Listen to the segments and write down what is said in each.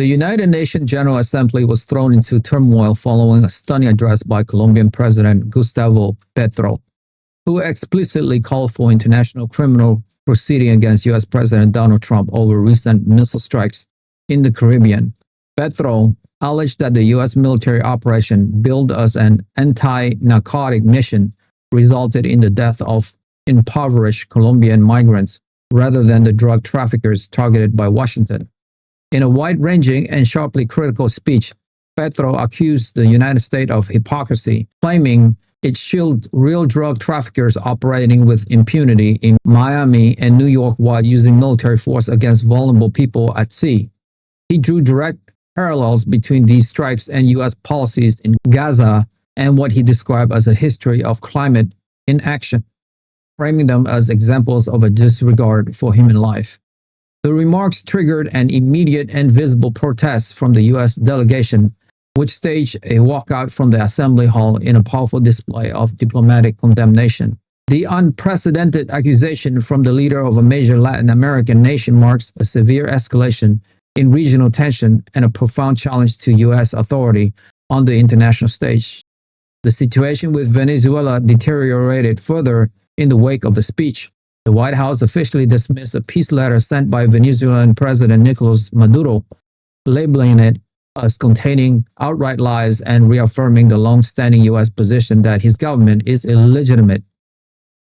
The United Nations General Assembly was thrown into turmoil following a stunning address by Colombian President Gustavo Petro, who explicitly called for international criminal proceeding against U.S. President Donald Trump over recent missile strikes in the Caribbean. Petro alleged that the U.S. military operation, billed as an anti-narcotic mission, resulted in the death of impoverished Colombian migrants rather than the drug traffickers targeted by Washington. In a wide-ranging and sharply critical speech, Petro accused the United States of hypocrisy, claiming it shielded real drug traffickers operating with impunity in Miami and New York while using military force against vulnerable people at sea. He drew direct parallels between these strikes and U.S. policies in Gaza and what he described as a history of climate inaction, framing them as examples of a disregard for human life. The remarks triggered an immediate and visible protest from the U.S. delegation, which staged a walkout from the Assembly Hall in a powerful display of diplomatic condemnation. The unprecedented accusation from the leader of a major Latin American nation marks a severe escalation in regional tension and a profound challenge to U.S. authority on the international stage. The situation with Venezuela deteriorated further in the wake of the speech. The White House officially dismissed a peace letter sent by Venezuelan President Nicolás Maduro, labeling it as containing outright lies and reaffirming the long-standing U.S. position that his government is illegitimate.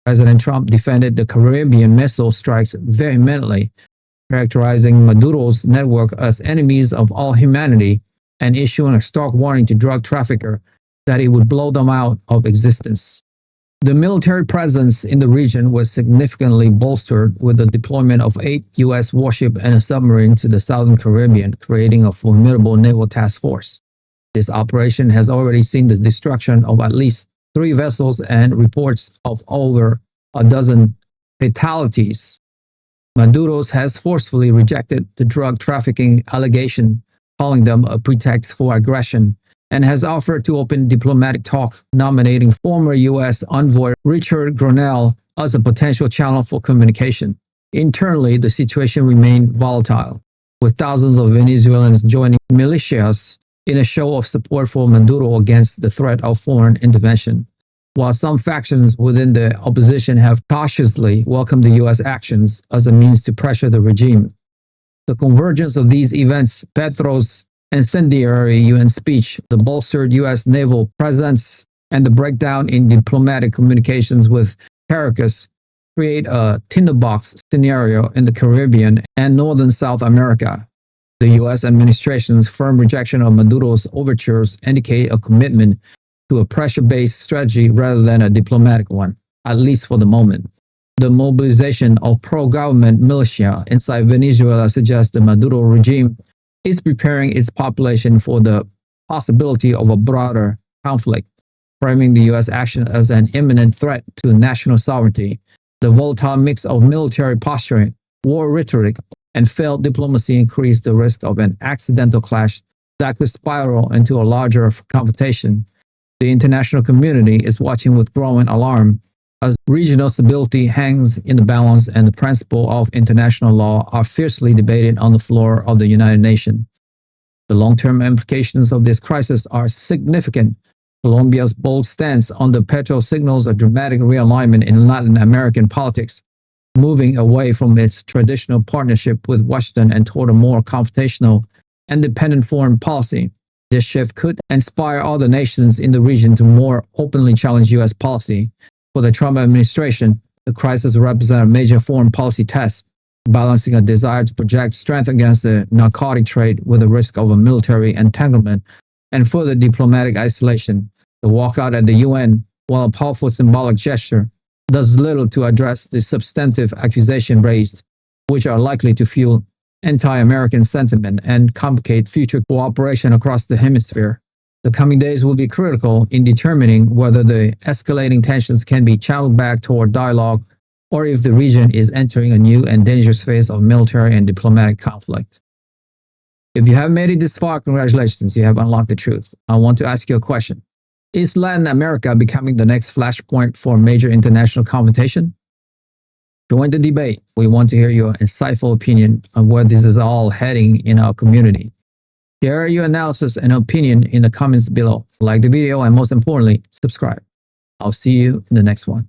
President Trump defended the Caribbean missile strikes vehemently, characterizing Maduro's network as enemies of all humanity and issuing a stark warning to drug traffickers that it would blow them out of existence. The military presence in the region was significantly bolstered with the deployment of 8 U.S. warships and a submarine to the southern Caribbean, creating a formidable naval task force. This operation has already seen the destruction of at least 3 vessels and reports of over a dozen fatalities. Maduro has forcefully rejected the drug trafficking allegation, calling them a pretext for aggression, and has offered to open diplomatic talk, nominating former U.S. envoy Richard Grenell as a potential channel for communication. Internally, the situation remained volatile, with thousands of Venezuelans joining militias in a show of support for Maduro against the threat of foreign intervention, while some factions within the opposition have cautiously welcomed the U.S. actions as a means to pressure the regime. The convergence of these events, Petro's incendiary UN speech, the bolstered U.S. naval presence, and the breakdown in diplomatic communications with Caracas create a tinderbox scenario in the Caribbean and northern South America. The U.S. administration's firm rejection of Maduro's overtures indicate a commitment to a pressure-based strategy rather than a diplomatic one, at least for the moment. The mobilization of pro-government militia inside Venezuela suggests the Maduro regime is preparing its population for the possibility of a broader conflict, framing the U.S. action as an imminent threat to national sovereignty. The volatile mix of military posturing, war rhetoric, and failed diplomacy increase the risk of an accidental clash that could spiral into a larger confrontation. The international community is watching with growing alarm as regional stability hangs in the balance and the principles of international law are fiercely debated on the floor of the United Nations. The long-term implications of this crisis are significant. Colombia's bold stance on the Petro signals a dramatic realignment in Latin American politics, moving away from its traditional partnership with Washington and toward a more confrontational and dependent foreign policy. This shift could inspire other nations in the region to more openly challenge U.S. policy. For the Trump administration, the crisis represents a major foreign policy test, balancing a desire to project strength against the narcotic trade with the risk of a military entanglement and further diplomatic isolation. The walkout at the UN, while a powerful symbolic gesture, does little to address the substantive accusations raised, which are likely to fuel anti-American sentiment and complicate future cooperation across the hemisphere. The coming days will be critical in determining whether the escalating tensions can be channeled back toward dialogue or if the region is entering a new and dangerous phase of military and diplomatic conflict. If you have made it this far, congratulations, you have unlocked the truth. I want to ask you a question. Is Latin America becoming the next flashpoint for major international confrontation? Join the debate. We want to hear your insightful opinion on where this is all heading in our community. Share your analysis and opinion in the comments below. Like the video and most importantly, subscribe. I'll see you in the next one.